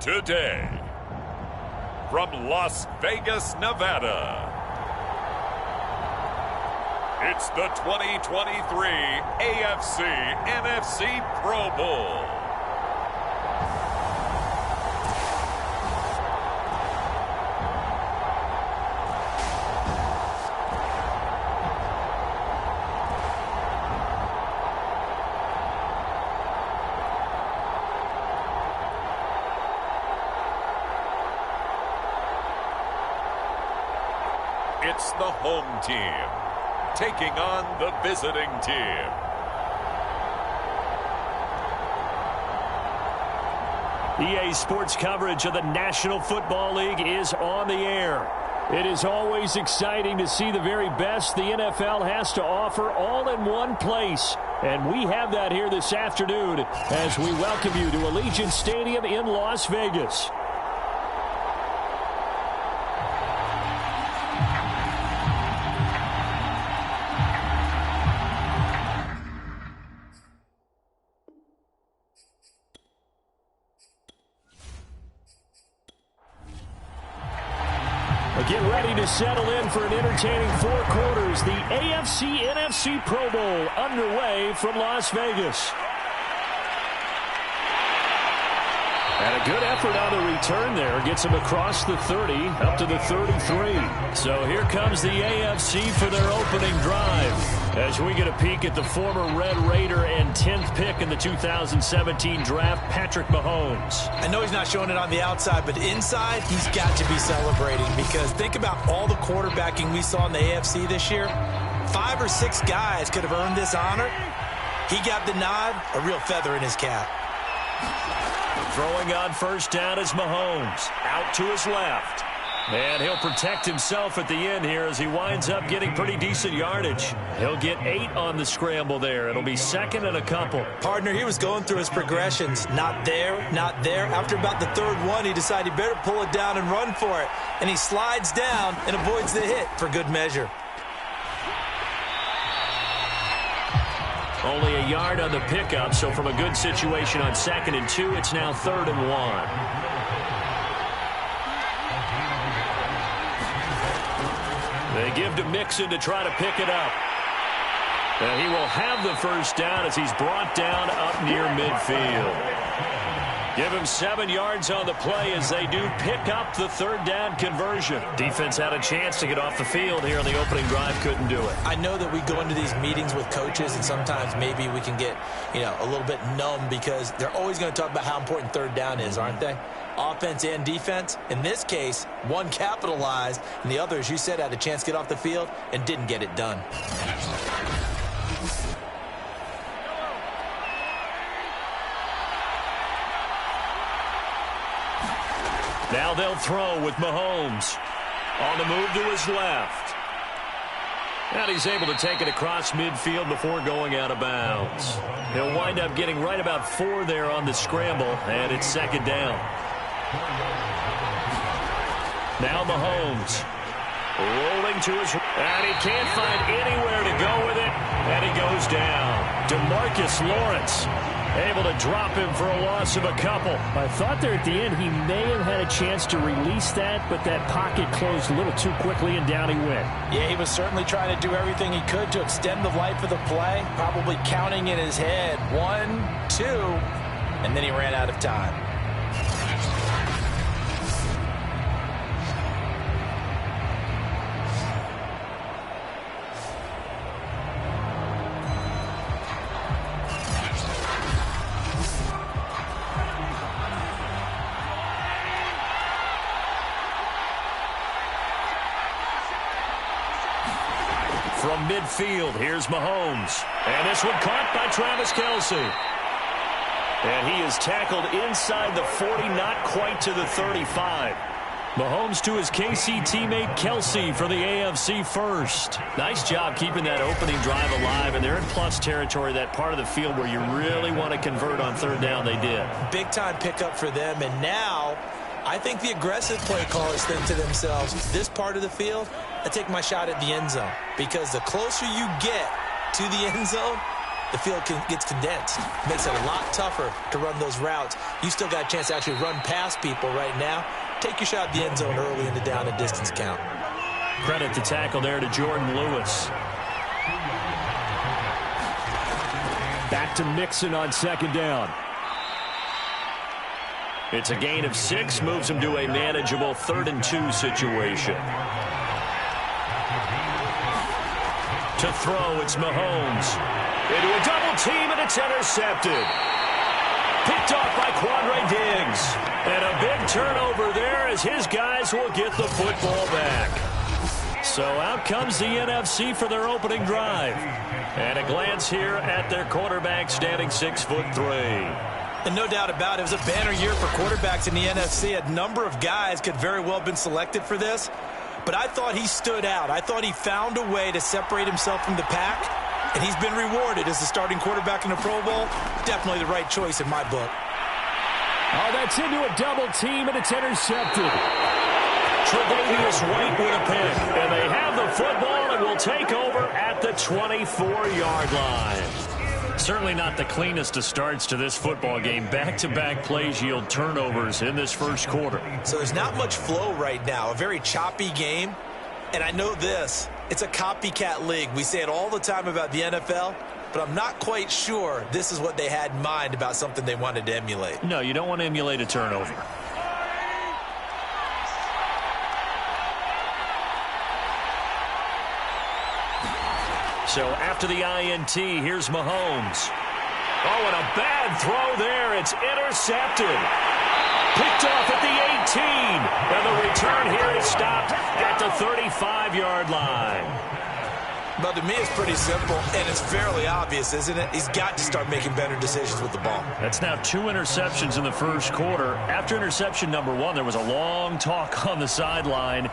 Today, from Las Vegas, Nevada, it's the 2023 AFC-NFC Pro Bowl. It's the home team taking on the visiting team. EA Sports coverage of the National Football League is on the air. It is always exciting to see the very best the NFL has to offer all in one place. And we have that here this afternoon as we welcome you to Allegiant Stadium in Las Vegas. Get ready to settle in for an entertaining 4 quarters. The AFC-NFC Pro Bowl underway from Las Vegas. And a good effort on the return there. Gets him across the 30, up to the 33. So here comes the AFC for their opening drive. As we get a peek at the former Red Raider and 10th pick in the 2017 draft, Patrick Mahomes. I know he's not showing it on the outside, but inside, he's got to be celebrating. Because think about all the quarterbacking we saw in the AFC this year. 5 or 6 guys could have earned this honor. He got the nod, a real feather in his cap. Throwing on first down is Mahomes. Out to his left. And he'll protect himself at the end here as he winds up getting pretty decent yardage. He'll get 8 on the scramble there. It'll be second and a couple. Partner, he was going through his progressions. Not there, not there. After about the 3rd one, he decided he better pull it down and run for it. And he slides down and avoids the hit for good measure. Only a yard on the pickup, so from a good situation on 2nd and 2, it's now 3rd and 1. They give to Mixon to try to pick it up. And he will have the first down as he's brought down up near midfield. Give him 7 yards on the play as they do pick up the 3rd down conversion. Defense had a chance to get off the field here on the opening drive, couldn't do it. I know that we go into these meetings with coaches and sometimes maybe we can get, a little bit numb because they're always going to talk about how important 3rd down is, aren't they? Offense and defense. In this case, one capitalized and the other, as you said, had a chance to get off the field and didn't get it done. Now they'll throw with Mahomes. On the move to his left. And he's able to take it across midfield before going out of bounds. He'll wind up getting right about 4 there on the scramble, and it's 2nd down. Now Mahomes. Rolling to his... And he can't find anywhere to go with it, and he goes down. DeMarcus Lawrence able to drop him for a loss of a couple. I thought there at the end he may have had a chance to release that, but that pocket closed a little too quickly, and down he went. Yeah, he was certainly trying to do everything he could to extend the life of the play, probably counting in his head 1, 2, and then he ran out of time. From midfield, here's Mahomes. And this one caught by Travis Kelce. And he is tackled inside the 40, not quite to the 35. Mahomes to his KC teammate Kelce for the AFC first. Nice job keeping that opening drive alive, and they're in plus territory, that part of the field where you really want to convert on 3rd down. They did. Big-time pickup for them, and now I think the aggressive play callers think to themselves, this part of the field, I take my shot at the end zone. Because the closer you get to the end zone, the field gets condensed. Makes it a lot tougher to run those routes. You still got a chance to actually run past people right now. Take your shot at the end zone early in the down and distance count. Credit the tackle there to Jordan Lewis. Back to Mixon on second down. It's a gain of 6, moves him to a manageable 3rd and 2 situation. To throw, it's Mahomes. Into a double team, and it's intercepted. Picked off by Quandre Diggs. And a big turnover there as his guys will get the football back. So out comes the NFC for their opening drive. And a glance here at their quarterback standing 6'3". And no doubt about it, it was a banner year for quarterbacks in the NFC. A number of guys could very well have been selected for this. But I thought he stood out. I thought he found a way to separate himself from the pack. And he's been rewarded as the starting quarterback in the Pro Bowl. Definitely the right choice in my book. Oh, that's into a double team, and it's intercepted. Tre'Davious White with a pick. And they have the football and will take over at the 24-yard line. Certainly not the cleanest of starts to this football game. Back-to-back plays yield turnovers in this first quarter. So there's not much flow right now. A very choppy game. And I know this. It's a copycat league. We say it all the time about the NFL, but I'm not quite sure this is what they had in mind about something they wanted to emulate. No, you don't want to emulate a turnover. So after the INT, here's Mahomes. Oh, and a bad throw there. It's intercepted. Picked off at the 18. And the return here is stopped at the 35-yard line. But to me, it's pretty simple, and it's fairly obvious, isn't it? He's got to start making better decisions with the ball. That's now 2 interceptions in the first quarter. After interception number 1, there was a long talk on the sideline.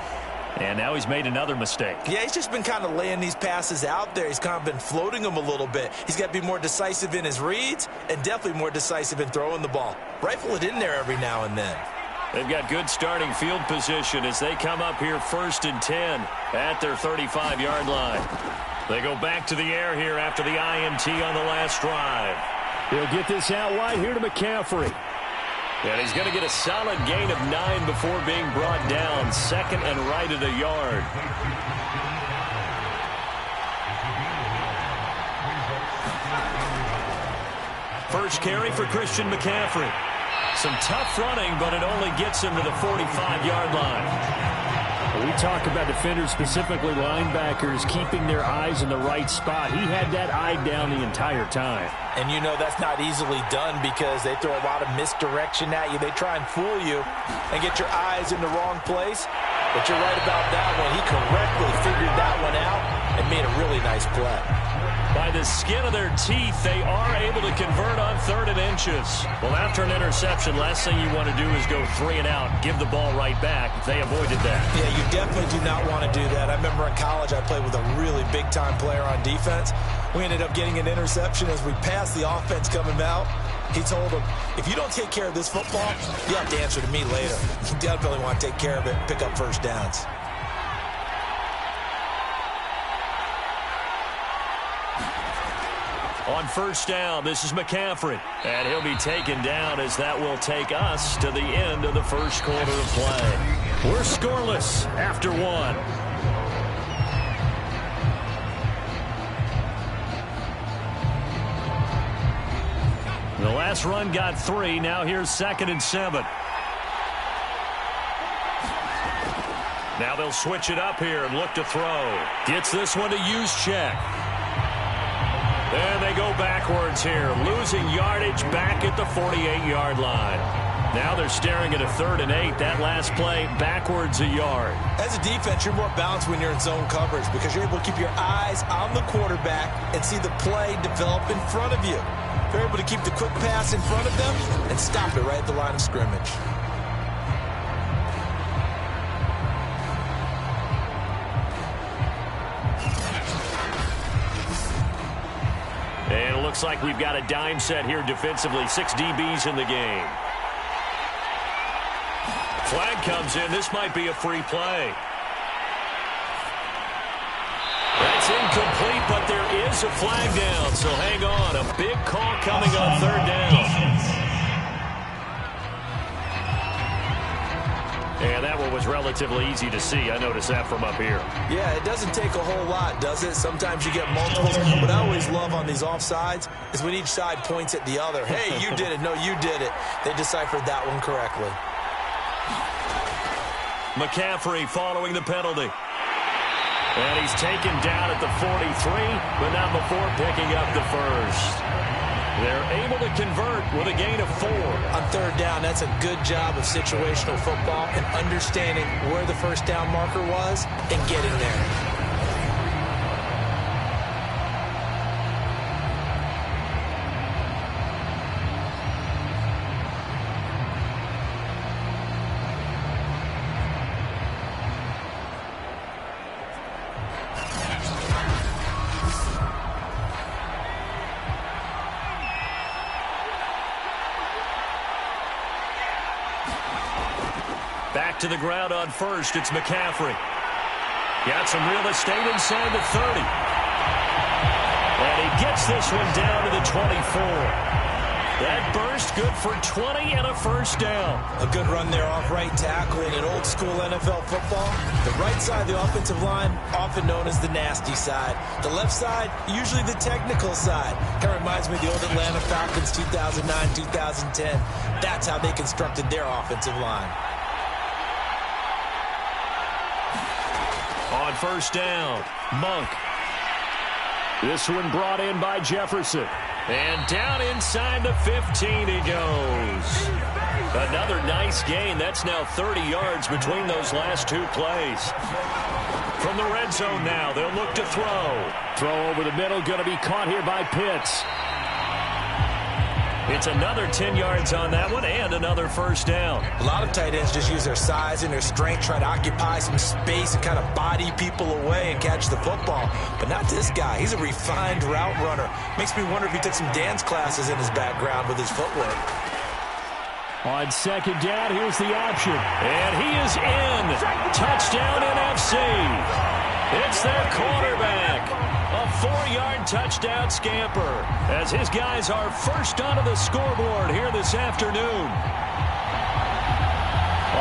And now he's made another mistake. Yeah, he's just been kind of laying these passes out there. He's kind of been floating them a little bit. He's got to be more decisive in his reads and definitely more decisive in throwing the ball. Rifle it in there every now and then. They've got good starting field position as they come up here 1st and 10 at their 35-yard line. They go back to the air here after the INT on the last drive. He'll get this out wide here to McCaffrey. And he's going to get a solid gain of 9 before being brought down. 2nd and right at a yard. First carry for Christian McCaffrey. Some tough running, but it only gets him to the 45-yard line. We talk about defenders, specifically linebackers, keeping their eyes in the right spot. He had that eye down the entire time. And you know that's not easily done because they throw a lot of misdirection at you. They try and fool you and get your eyes in the wrong place. But you're right about that one. He correctly figured that one out and made a really nice play. By the skin of their teeth, they are able to convert on 3rd and inches. Well, after an interception, last thing you want to do is go 3 and out, give the ball right back. They avoided that. Yeah, you definitely do not want to do that. I remember in college I played with a really big-time player on defense. We ended up getting an interception as we passed the offense coming out. He told him, if you don't take care of this football, you have to answer to me later. You definitely want to take care of it and pick up first downs. On first down, this is McCaffrey. And he'll be taken down as that will take us to the end of the first quarter of play. We're scoreless after 1. The last run got 3. Now here's 2nd and 7. Now they'll switch it up here and look to throw. Gets this one to Juszczyk. And they go backwards here, losing yardage back at the 48-yard line. Now they're staring at a 3rd and 8. That last play, backwards a yard. As a defense, you're more balanced when you're in zone coverage because you're able to keep your eyes on the quarterback and see the play develop in front of you. You're able to keep the quick pass in front of them and stop it right at the line of scrimmage. And it looks like we've got a dime set here defensively. 6 DBs in the game. Flag comes in. This might be a free play. That's incomplete, but there is a flag down. So hang on. A big call coming on third down. And that one was relatively easy to see. I noticed that from up here. Yeah, it doesn't take a whole lot, does it? Sometimes you get multiples. What I always love on these offsides is when each side points at the other. Hey, you did it. No, you did it. They deciphered that one correctly. McCaffrey following the penalty. And he's taken down at the 43, but not before picking up the first. They're able to convert with a gain of 4. On third down, that's a good job of situational football and understanding where the first down marker was and getting there. Back to the ground on first. It's McCaffrey. Got some real estate inside the 30. And he gets this one down to the 24. That burst good for 20 and a first down. A good run there off right tackle in an old school NFL football. The right side of the offensive line, often known as the nasty side. The left side, usually the technical side. Kind of reminds me of the old Atlanta Falcons 2009-2010. That's how they constructed their offensive line. On first down, Monk. This one brought in by Jefferson. And down inside the 15 he goes. Another nice gain. That's now 30 yards between those last two plays. From the red zone now, they'll look to throw. Throw over the middle, going to be caught here by Pitts. It's another 10 yards on that one and another first down. A lot of tight ends just use their size and their strength, try to occupy some space and kind of body people away and catch the football. But not this guy. He's a refined route runner. Makes me wonder if he took some dance classes in his background with his footwork. On second down, here's the option. And he is in. Touchdown NFC. It's their quarterback. A 4-yard touchdown scamper as his guys are first onto the scoreboard here this afternoon.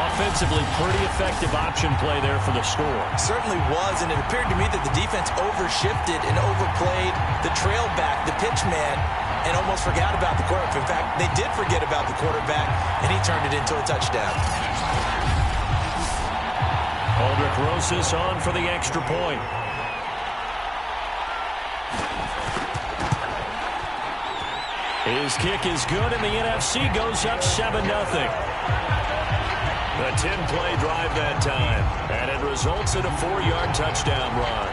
Offensively, pretty effective option play there for the score. Certainly was, and it appeared to me that the defense overshifted and overplayed the trail back, the pitch man, and almost forgot about the quarterback. In fact, they did forget about the quarterback, and he turned it into a touchdown. Aldrich Rosas on for the extra point. His kick is good, and the NFC goes up 7-0. A 10-play drive that time, and it results in a 4-yard touchdown run.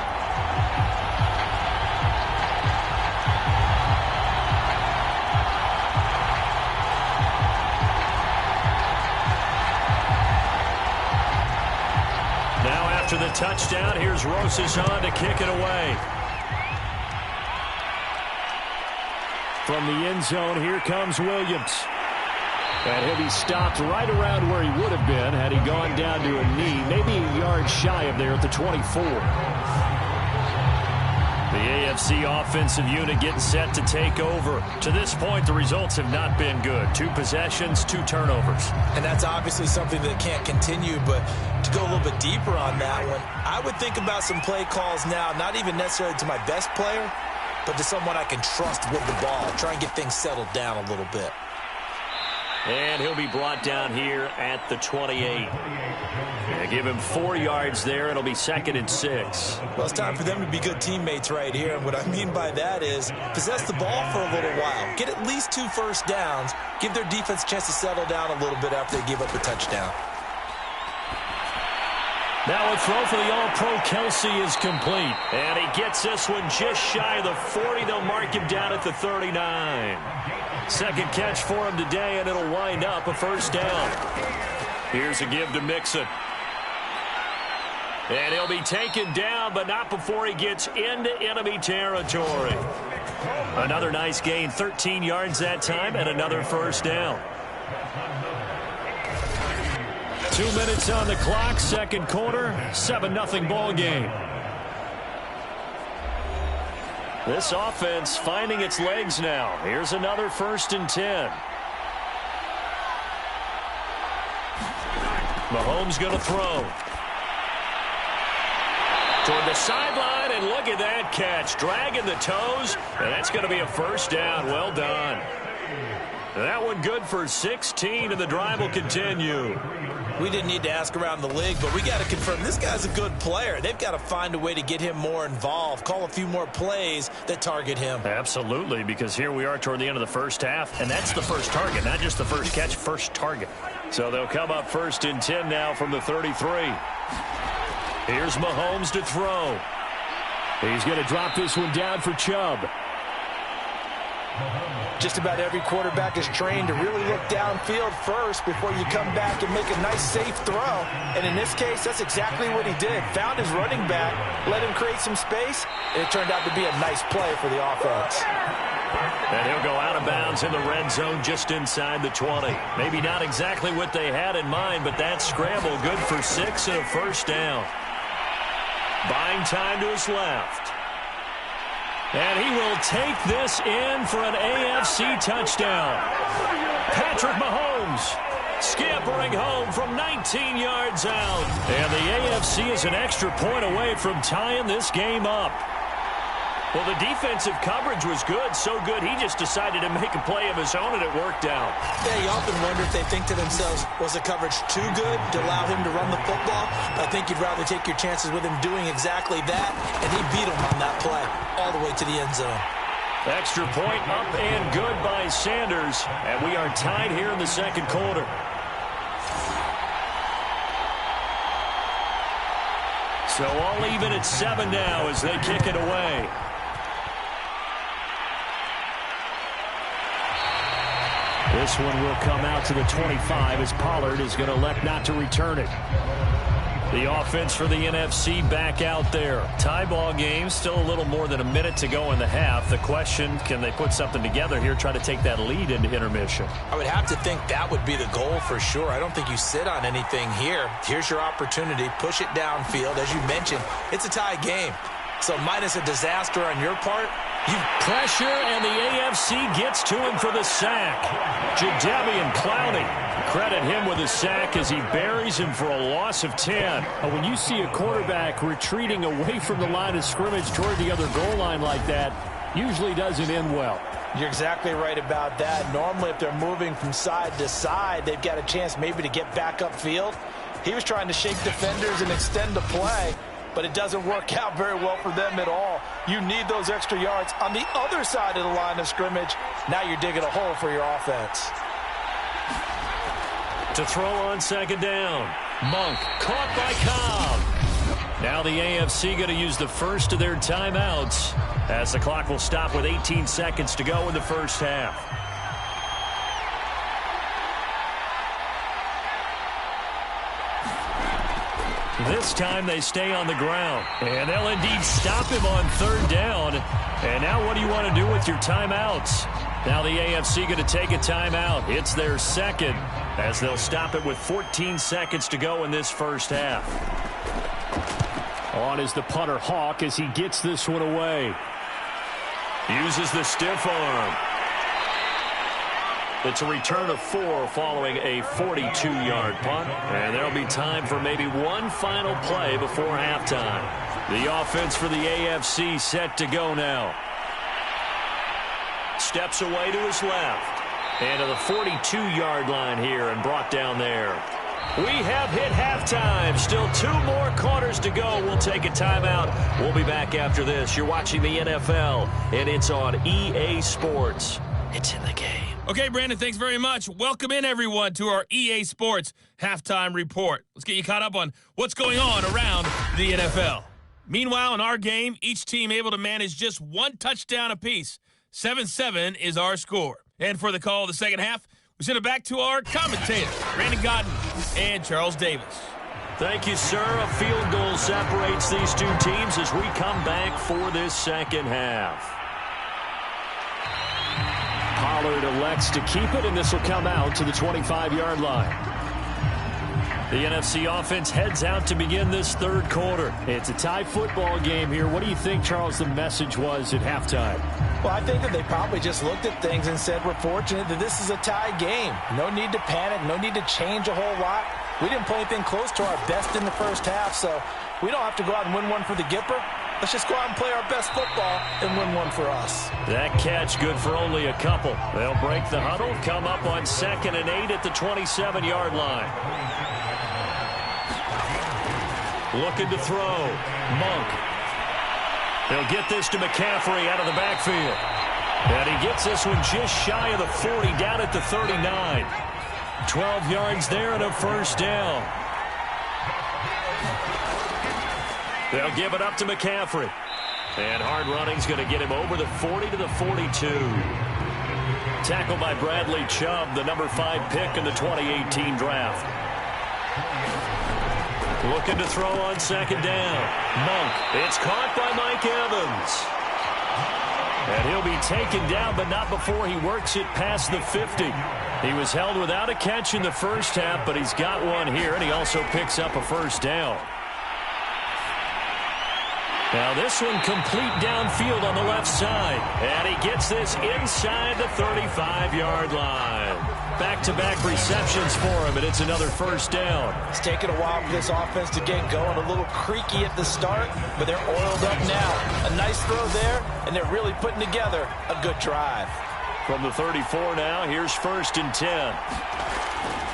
Now after the touchdown, here's Rosas on to kick it away. From the end zone, here comes Williams. And he'll be stopped right around where he would have been had he gone down to a knee, maybe a yard shy of there at the 24. The AFC offensive unit getting set to take over. To this point, the results have not been good. 2 possessions, 2 turnovers. And that's obviously something that can't continue, but to go a little bit deeper on that one, I would think about some play calls now, not even necessarily to my best player, but to someone I can trust with the ball. Try and get things settled down a little bit. And he'll be brought down here at the 28. Yeah, give him 4 yards there. It'll be 2nd and 6. Well, it's time for them to be good teammates right here. And what I mean by that is possess the ball for a little while. Get at least 2 first downs. Give their defense a chance to settle down a little bit after they give up a touchdown. Now a throw for the All-Pro Kelsey is complete. And he gets this one just shy of the 40. They'll mark him down at the 39. Second catch for him today, and it'll wind up a first down. Here's a give to Mixon. And he'll be taken down, but not before he gets into enemy territory. Another nice gain, 13 yards that time, and another first down. 2 minutes on the clock, second quarter, 7-0 ball game. This offense finding its legs now. Here's another 1st and 10. Mahomes going to throw. Toward the sideline, and look at that catch. Dragging the toes, and that's going to be a 1st down. Well done. That one good for 16, and the drive will continue. We didn't need to ask around the league, but we got to confirm this guy's a good player. They've got to find a way to get him more involved, call a few more plays that target him. Absolutely, because here we are toward the end of the first half, and that's the first target, not just the first catch, first target. So they'll come up 1st and 10 now from the 33. Here's Mahomes to throw. He's going to drop this one down for Chubb. Just about every quarterback is trained to really look downfield first before you come back and make a nice, safe throw. And in this case, that's exactly what he did. Found his running back, let him create some space, and it turned out to be a nice play for the offense. And he'll go out of bounds in the red zone just inside the 20. Maybe not exactly what they had in mind, but that scramble good for 6 and a 1st down. Buying time to his left. And he will take this in for an AFC touchdown. Patrick Mahomes scampering home from 19 yards out. And the AFC is an extra point away from tying this game up. Well, the defensive coverage was good, so good he just decided to make a play of his own, and it worked out. Yeah, you often wonder if they think to themselves, was the coverage too good to allow him to run the football? I think you'd rather take your chances with him doing exactly that, and he beat him on that play all the way to the end zone. Extra point up and good by Sanders, and we are tied here in the second quarter. So all even at 7 now as they kick it away. This one will come out to the 25 as Pollard is going to elect not to return it. The offense for the NFC back out there. Tie ball game, still a little more than a minute to go in the half. The question, can they put something together here, try to take that lead into intermission? I would have to think that would be the goal for sure. I don't think you sit on anything here. Here's your opportunity. Push it downfield. As you mentioned, it's a tie game. So minus a disaster on your part, you pressure, and the AFC gets to him for the sack. Jadeveon Clowney, credit him with a sack as he buries him for a loss of 10. When you see a quarterback retreating away from the line of scrimmage toward the other goal line like that, usually doesn't end well. You're exactly right about that. Normally, if they're moving from side to side, they've got a chance maybe to get back upfield. He was trying to shake defenders and extend the play, but it doesn't work out very well for them at all. You need those extra yards on the other side of the line of scrimmage. Now you're digging a hole for your offense. To throw on 2nd down. Monk caught by Cobb. Now the AFC going to use the first of their timeouts as the clock will stop with 18 seconds to go in the first half. This time they stay on the ground. And they'll indeed stop him on 3rd down. And now what do you want to do with your timeouts? Now the AFC going to take a timeout. It's their second as they'll stop it with 14 seconds to go in this first half. On is the punter Hawk as he gets this one away. Uses the stiff arm. It's a return of 4 following a 42-yard punt. And there'll be time for maybe one final play before halftime. The offense for the AFC set to go now. Steps away to his left. And to the 42-yard line here and brought down there. We have hit halftime. Still 2 more quarters to go. We'll take a timeout. We'll be back after this. You're watching the NFL, and it's on EA Sports. It's in the game. Okay, Brandon, thanks very much. Welcome in, everyone, to our EA Sports Halftime Report. Let's get you caught up on what's going on around the NFL. Meanwhile, in our game, each team able to manage just 1 touchdown apiece. 7-7 is our score. And for the call of the second half, we send it back to our commentators, Brandon Godden and Charles Davis. Thank you, sir. A field goal separates these two teams as we come back for this second half. Pollard elects to keep it, and this will come out to the 25-yard line. The NFC offense heads out to begin this third quarter. It's a tie football game here. What do you think, Charles, the message was at halftime? Well, I think that they probably just looked at things and said, we're fortunate that this is a tie game. No need to panic. No need to change a whole lot. We didn't play anything close to our best in the first half, so we don't have to go out and win one for the Gipper. Let's just go out and play our best football and win one for us. That catch good for only a couple. They'll break the huddle, come up on 2nd and 8 at the 27-yard line. Looking to throw. Monk. They'll get this to McCaffrey out of the backfield. And he gets this one just shy of the 40, down at the 39. 12 yards there and a first down. They'll give it up to McCaffrey. And hard running's going to get him over the 40 to the 42. Tackled by Bradley Chubb, the number 5 pick in the 2018 draft. Looking to throw on 2nd down. Monk. It's caught by Mike Evans. And he'll be taken down, but not before he works it past the 50. He was held without a catch in the first half, but he's got one here, and he also picks up a first down. Now this one complete downfield on the left side. And he gets this inside the 35-yard line. Back-to-back receptions for him, and it's another first down. It's taken a while for this offense to get going. A little creaky at the start, but they're oiled up now. A nice throw there, and they're really putting together a good drive. From the 34 now, here's 1st and 10.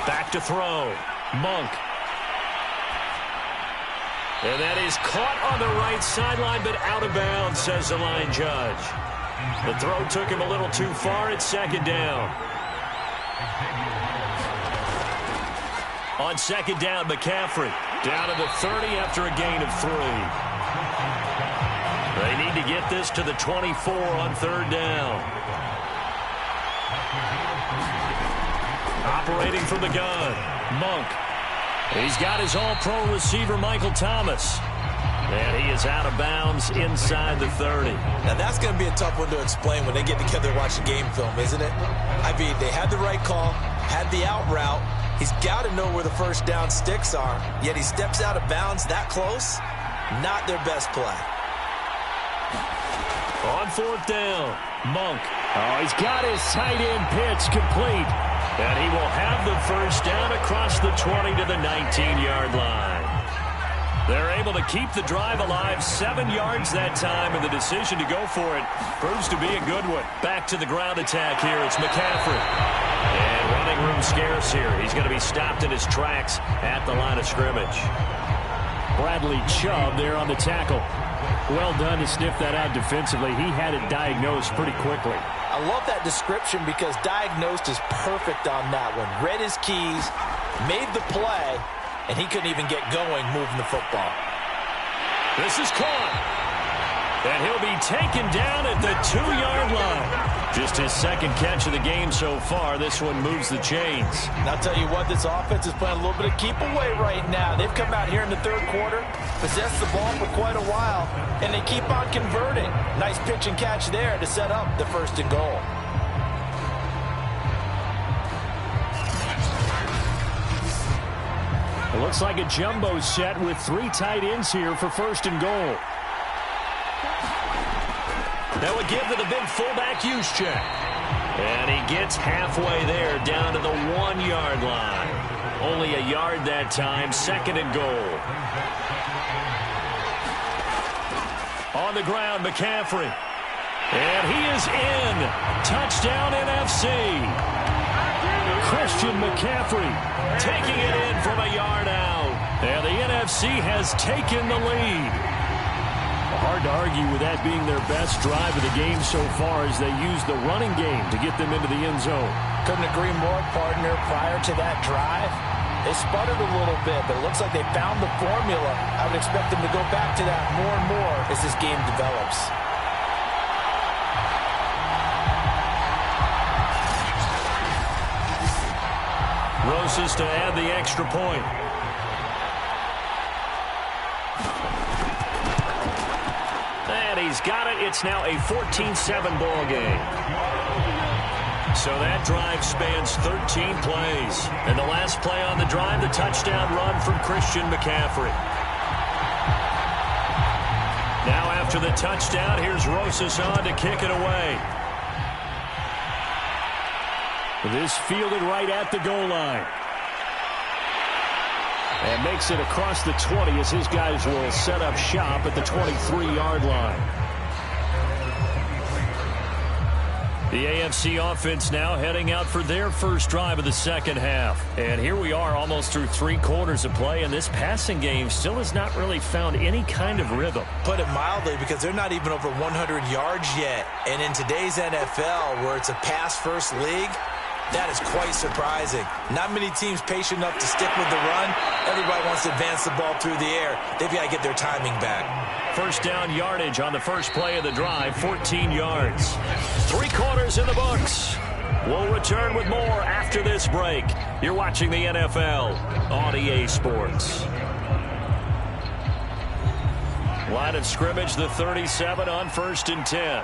Back to throw. Monk. And that is caught on the right sideline, but out of bounds, says the line judge. The throw took him a little too far at 2nd down. On 2nd down, McCaffrey down to the 30 after a gain of 3. They need to get this to the 24 on 3rd down. Operating from the gun, Monk. He's got his all-pro receiver, Michael Thomas. And he is out of bounds inside the 30. Now, that's going to be a tough one to explain when they get together and watch the game film, isn't it? I mean, they had the right call, had the out route. He's got to know where the first down sticks are, yet he steps out of bounds that close. Not their best play. On 4th down, Monk. Oh, he's got his tight end pitch complete. And he will have the first down across the 20 to the 19-yard line. They're able to keep the drive alive, 7 yards that time, and the decision to go for it proves to be a good one. Back to the ground attack here. It's McCaffrey. And running room scarce here. He's going to be stopped in his tracks at the line of scrimmage. Bradley Chubb there on the tackle. Well done to sniff that out defensively. He had it diagnosed pretty quickly. I love that description because diagnosed is perfect on that one. Read his keys, made the play, and he couldn't even get going moving the football. This is caught. And he'll be taken down at the 2-yard line. Just his 2nd catch of the game so far. This one moves the chains. And I'll tell you what, this offense is playing a little bit of keep away right now. They've come out here in the 3rd quarter, possessed the ball for quite a while, and they keep on converting. Nice pitch and catch there to set up the 1st and goal. It looks like a jumbo set with 3 tight ends here for 1st and goal. That would give to the big fullback Juszczyk. And he gets halfway there, down to the 1-yard line. Only a yard that time, 2nd and goal. On the ground, McCaffrey. And he is in. Touchdown NFC. Christian McCaffrey taking it in from a yard out. And the NFC has taken the lead. Hard to argue with that being their best drive of the game so far as they use the running game to get them into the end zone. Couldn't agree more, partner. Prior to that drive, they sputtered a little bit, but it looks like they found the formula. I would expect them to go back to that more and more as this game develops. Roses to add the extra point. And he's got it. It's now a 14-7 ball game. So that drive spans 13 plays. And the last play on the drive, the touchdown run from Christian McCaffrey. Now after the touchdown, here's Rosas on to kick it away. This fielded right at the goal line. And makes it across the 20 as his guys will set up shop at the 23-yard line. The AFC offense now heading out for their first drive of the second half. And here we are almost through 3 quarters of play, and this passing game still has not really found any kind of rhythm. Put it mildly, because they're not even over 100 yards yet. And in today's NFL, where it's a pass-first league, that is quite surprising. Not many teams patient enough to stick with the run. Everybody wants to advance the ball through the air. They've got to get their timing back. First down yardage on the first play of the drive, 14 yards. 3 quarters in the books. We'll return with more after this break. You're watching the NFL on EA Sports. Line of scrimmage, the 37 on 1st and 10.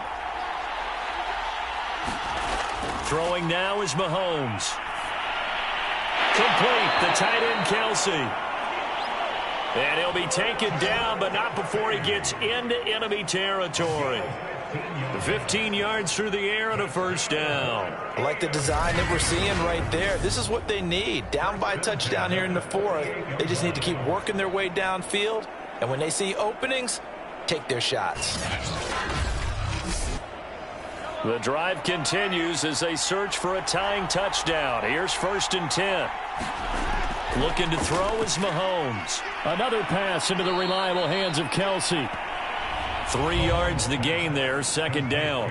Throwing now is Mahomes. Complete, the tight end Kelsey. And he'll be taken down, but not before he gets into enemy territory. 15 yards through the air and a first down. I like the design that we're seeing right there. This is what they need. Down by a touchdown here in the 4th. They just need to keep working their way downfield. And when they see openings, take their shots. The drive continues as they search for a tying touchdown. Here's 1st and 10. Looking to throw is Mahomes. Another pass into the reliable hands of Kelsey. 3 yards the gain there, 2nd down.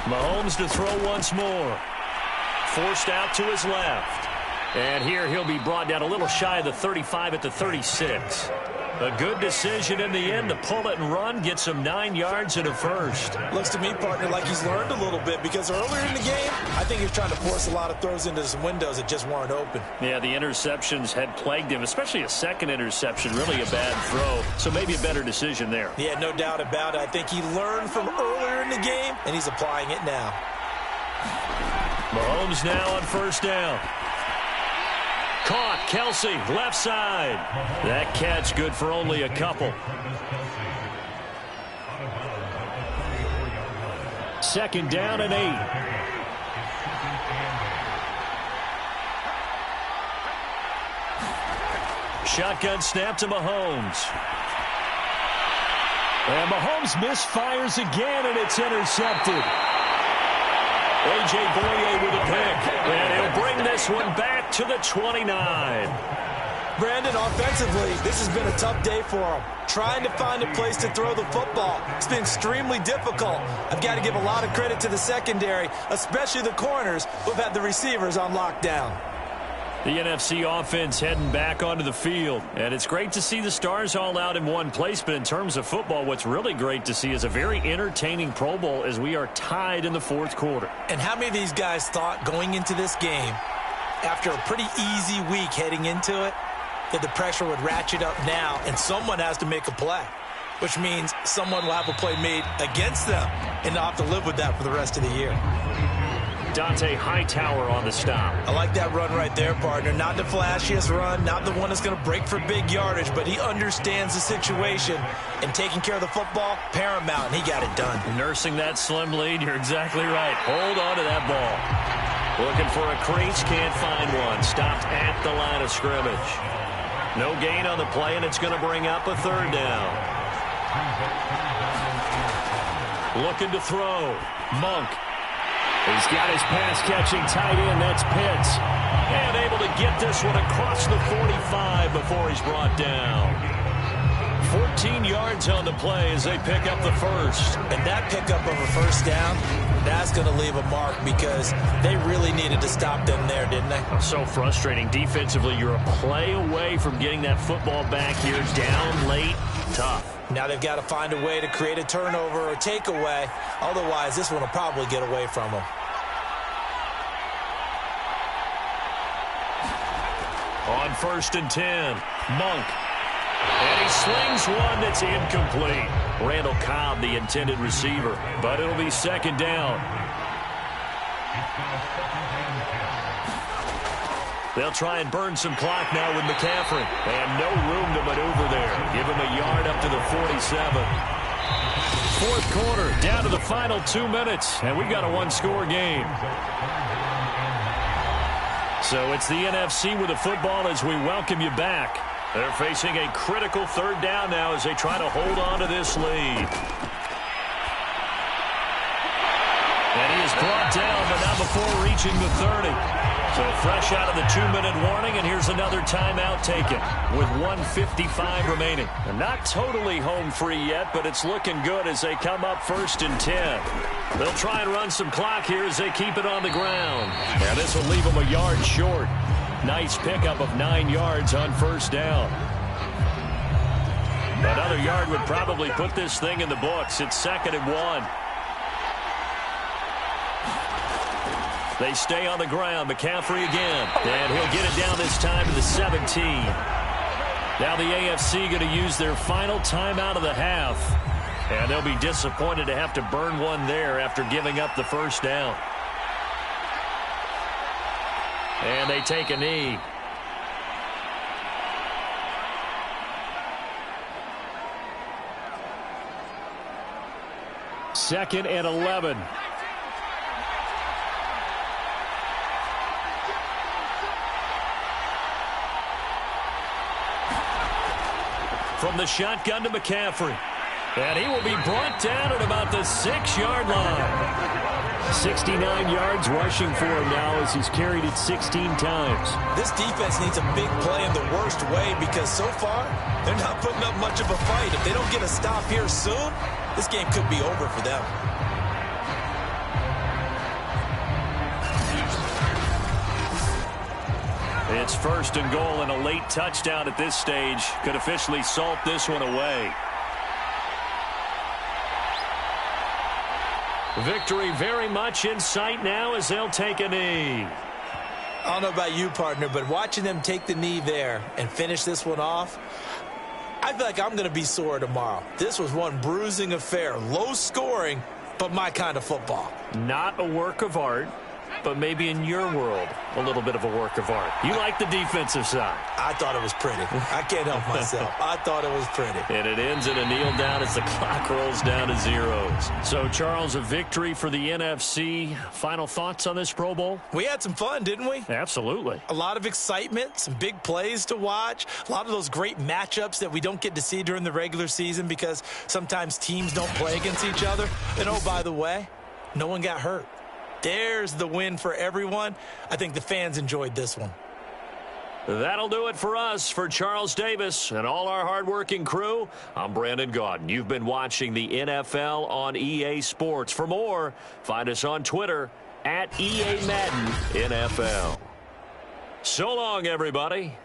Mahomes to throw once more. Forced out to his left. And here he'll be brought down a little shy of the 35 at the 36. A good decision in the end to pull it and run, get some 9 yards and a first. Looks to me, partner, like he's learned a little bit, because earlier in the game, I think he was trying to force a lot of throws into some windows that just weren't open. Yeah, the interceptions had plagued him, especially a second interception, really a bad throw. So maybe a better decision there. Yeah, no doubt about it. I think he learned from earlier in the game, and he's applying it now. Mahomes now on 1st down. Caught, Kelsey, left side. That catch good for only a couple. 2nd down and 8. Shotgun snap to Mahomes. And Mahomes misfires again, and it's intercepted. A.J. Boye with a pick. And he'll bring this one back to the 29. Brandon, offensively, this has been a tough day for him. Trying to find a place to throw the football. It's been extremely difficult. I've got to give a lot of credit to the secondary, especially the corners who've had the receivers on lockdown. The NFC offense heading back onto the field. And it's great to see the stars all out in one place, but in terms of football, what's really great to see is a very entertaining Pro Bowl as we are tied in the 4th quarter. And how many of these guys thought going into this game, after a pretty easy week heading into it, that the pressure would ratchet up now and someone has to make a play, which means someone will have a play made against them and they'll have to live with that for the rest of the year. Dante Hightower on the stop. I like that run right there, partner. Not the flashiest run, not the one that's going to break for big yardage, but he understands the situation, and taking care of the football, paramount, and he got it done. Nursing that slim lead, you're exactly right. Hold on to that ball. Looking for a crease, can't find one. Stopped at the line of scrimmage. No gain on the play, and it's going to bring up a 3rd down. Looking to throw. Monk. He's got his pass-catching tight end. That's Pitts. And able to get this one across the 45 before he's brought down. 14 yards on the play as they pick up the first. And that pickup of a first down, that's going to leave a mark because they really needed to stop them there, didn't they? So frustrating. Defensively, you're a play away from getting that football back here. Down late, tough. Now they've got to find a way to create a turnover or takeaway. Otherwise, this one will probably get away from them. On 1st and 10, Monk And he slings one that's incomplete. Randall Cobb, the intended receiver, but it'll be second down. They'll try and burn some clock now with McCaffrey. And no room to maneuver there. Give him a yard up to the 47. Fourth quarter, down to the final 2 minutes, and we've got a one-score game. So it's the NFC with the football as we welcome you back. They're facing a critical third down now as they try to hold on to this lead. And he is brought down, but not before reaching the 30. So fresh out of the 2-minute warning, and here's another timeout taken with 1:55 remaining. And not totally home free yet, but it's looking good as they come up 1st and 10. They'll try and run some clock here as they keep it on the ground. And this will leave them a yard short. Nice pickup of 9 yards on first down. Another yard would probably put this thing in the books. It's 2nd and 1. They stay on the ground. McCaffrey again. And he'll get it down this time to the 17. Now the AFC going to use their final timeout of the half. And they'll be disappointed to have to burn one there after giving up the first down. And they take a knee. Second and 11. From the shotgun to McCaffrey. And he will be brought down at about the 6-yard line. 69 yards rushing for him now as he's carried it 16 times. This defense needs a big play in the worst way because so far they're not putting up much of a fight. If they don't get a stop here soon, this game could be over for them. It's 1st and goal, and a late touchdown at this stage could officially salt this one away. Victory very much in sight now as they'll take a knee. I don't know about you, partner, but watching them take the knee there and finish this one off, I feel like I'm going to be sore tomorrow. This was one bruising affair, low scoring, but my kind of football. Not a work of art, but maybe in your world, a little bit of a work of art. You like the defensive side. I thought it was pretty. I can't help myself. I thought it was pretty. And it ends in a kneel down as the clock rolls down to zeros. So, Charles, a victory for the NFC. Final thoughts on this Pro Bowl? We had some fun, didn't we? Absolutely. A lot of excitement, some big plays to watch, a lot of those great matchups that we don't get to see during the regular season because sometimes teams don't play against each other. And, oh, by the way, no one got hurt. There's the win for everyone. I think the fans enjoyed this one. That'll do it for us. For Charles Davis and all our hardworking crew, I'm Brandon Gaudin. You've been watching the NFL on EA Sports. For more, find us on Twitter @EA Madden NFL. So long, everybody.